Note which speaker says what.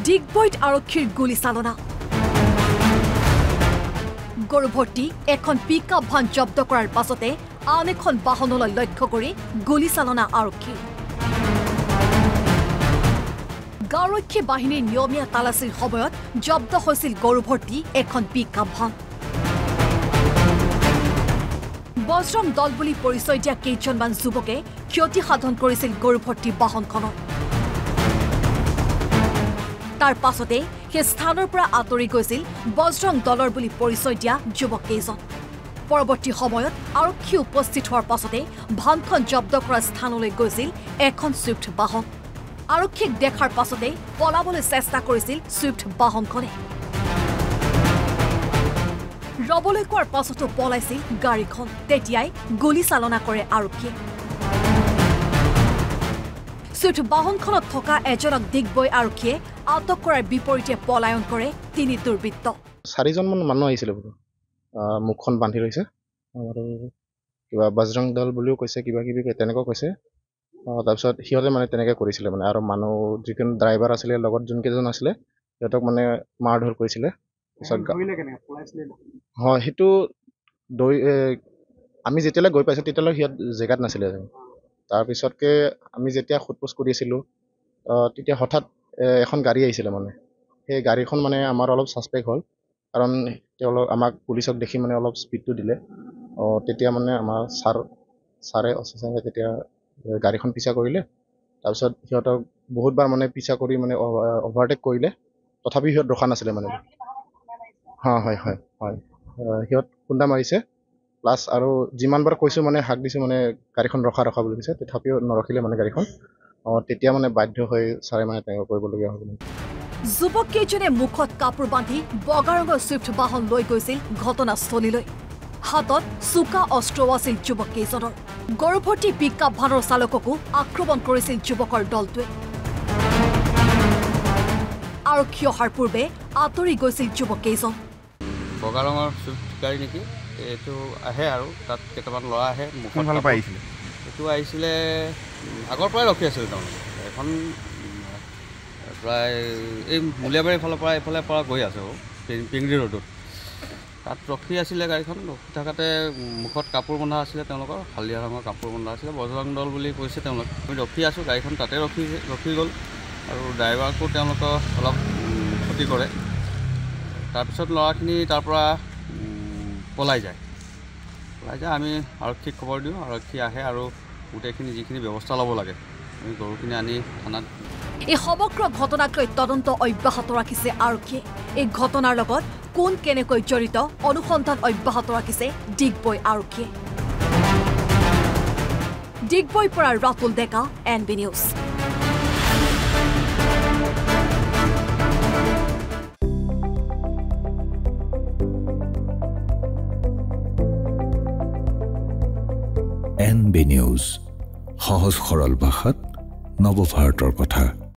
Speaker 1: ডিগবৈত আৰক্ষীৰ গুলীচালনা গৰুভৰ্তি এখন পিকআপ ভান জব্দ কৰাৰ পাছতে আন এখন বাহনলৈ লক্ষ্য কৰি গুলীচালনা আৰক্ষী গাঁওৰক্ষী বাহিনীৰ নিয়মীয়া তালাচীৰ সময়ত জব্দ হৈছিল গৰুভৰ্তি এখন পিকআপ ভান বজৰং দল বুলি পৰিচয় দিয়া কেইজনমান যুৱকে ক্ষতি সাধন কৰিছিল গৰুভৰ্তি বাহনখনৰ তাৰ পাছতে সেই স্থানৰ পৰা আঁতৰি গৈছিল বজৰং দলৰ বুলি পৰিচয় দিয়া যুৱক কেইজন পৰৱৰ্তী সময়ত আৰক্ষী উপস্থিত হোৱাৰ পাছতে ভানখন জব্দ কৰা স্থানলৈ গৈছিল এখন সুইফ্ট বাহন আৰক্ষীক দেখাৰ পাছতে পলাবলৈ চেষ্টা কৰিছিল সুইফ্ট বাহনখনে ৰবলৈ কোৱাৰ পাছতো পলাইছিল গাড়ীখন তেতিয়াই গুলীচালনা কৰে আৰক্ষীয়ে সুইফ্ট বাহনখনত থকা এজনক ডিগবৈ আৰক্ষীয়ে আটক কৰাৰ বিপৰীতে পলায়ন কৰে তিনি দুৰ্বৃত্ত
Speaker 2: চাৰিজনমান মানুহ আহিছিল মুখখন বান্ধি লৈছে আৰু কিবা বজৰং দল বুলিও কৈছে কিবা কিবি তেনেকুৱা কৈছে তাৰপিছত সিহঁতে মানে তেনেকৈ কৰিছিলে মানে আৰু মানুহ যিজন ড্ৰাইভাৰ আছিলে লগত যোনকেইজন আছিলে সিহঁতক মানে মাৰ ধৰ কৰিছিলে হয় সেইটো আমি যেতিয়ালৈ গৈ পাইছোঁ তেতিয়ালৈ সিহঁত জেগাত নাছিলে তাৰপিছতকে আমি যেতিয়া সোধপোছ কৰি আছিলোঁ তেতিয়া হঠাৎ এখন গাড়ী আহিছিলে মানে সেই গাড়ীখন মানে আমাৰ অলপ ছাছপেক্ট হ'ল কাৰণ তেওঁলোক আমাক পুলিচক দেখি মানে অলপ স্পীডটো দিলে তেতিয়া মানে আমাৰ ছাৰে তেতিয়া গাড়ীখন পিছা কৰিলে তাৰপিছত সিহঁতক বহুতবাৰ মানে পিছা কৰি মানে অভাৰটেক কৰিলে তথাপি সিহঁত ৰখা নাছিলে মানে হয় হয় হয় সিহঁত খুন্দা মাৰিছে প্লাছ আৰু যিমানবাৰ কৈছোঁ মানে হাক দিছোঁ মানে গাড়ীখন ৰখা বুলি কৈছে তথাপিও নৰখিলে মানে গাড়ীখন তেতিয়া মানে বাধ্য হৈ ছাৰে মানে তেনেকুৱা কৰিবলগীয়া হ'ল
Speaker 1: যুৱক কেইজনে মুখত কাপোৰ বান্ধি বগা ৰঙৰ সুইফ্ট বাহন লৈ গৈছিল ঘটনাস্থলীলৈ হাতত চোকা অস্ত্ৰও আছিল যুৱক কেইজনৰ গৰুভৰ্তি পিকআপ ভানৰ চালককো আক্ৰমণ কৰিছিল যুৱকৰ দলটোৱে আৰক্ষী অহাৰ পূৰ্বে আঁতৰি গৈছিল যুৱক কেইজন
Speaker 3: বগা ৰঙৰ চুইফ্ট গাড়ী নেকি এইটো আহে আৰু তাত কেইটামান ল'ৰা আহে মুখখন ফালৰ পৰা আহিছিলে এইটো আহিছিলে আগৰ পৰাই ৰখি আছিল তাৰমানে এখন প্ৰায় এই মূলীয়াবাৰীৰ ফালৰ পৰা এইফালে পৰা গৈ আছে পিংৰি ৰোডত তাত ৰখি আছিলে গাড়ীখন ৰখি থকাতে মুখত কাপোৰ বন্ধা আছিলে তেওঁলোকৰ হালধীয়া ৰঙৰ কাপোৰ বন্ধা আছিলে বজৰং দল বুলি কৈছে তেওঁলোক আমি ৰখি আছোঁ গাড়ীখন তাতে ৰখি গ'ল আৰু ড্ৰাইভাৰকো তেওঁলোকৰ অলপ ক্ষতি কৰে তাৰপিছত ল'ৰাখিনি তাৰ পৰা পলাই যায় আমি আৰক্ষীক খবৰ দিওঁ আৰক্ষী আহে আৰু গোটেইখিনি যিখিনি ব্যৱস্থা ল'ব লাগে আমি গৰুখিনি আনি থানাত
Speaker 1: এই সমগ্ৰ ঘটনাক লৈ তদন্ত অব্যাহত ৰাখিছে আৰক্ষীয়ে এই ঘটনাৰ লগত কোন কেনেকৈ জড়িত অনুসন্ধান অব্যাহত ৰাখিছে ডিগবৈ আৰক্ষীয়ে ডিগবৈৰ পৰা ৰাতুল ডেকা NB নিউজ
Speaker 4: NB নিউজ সহজ সৰল ভাষাত নৱভাৰতৰ কথা।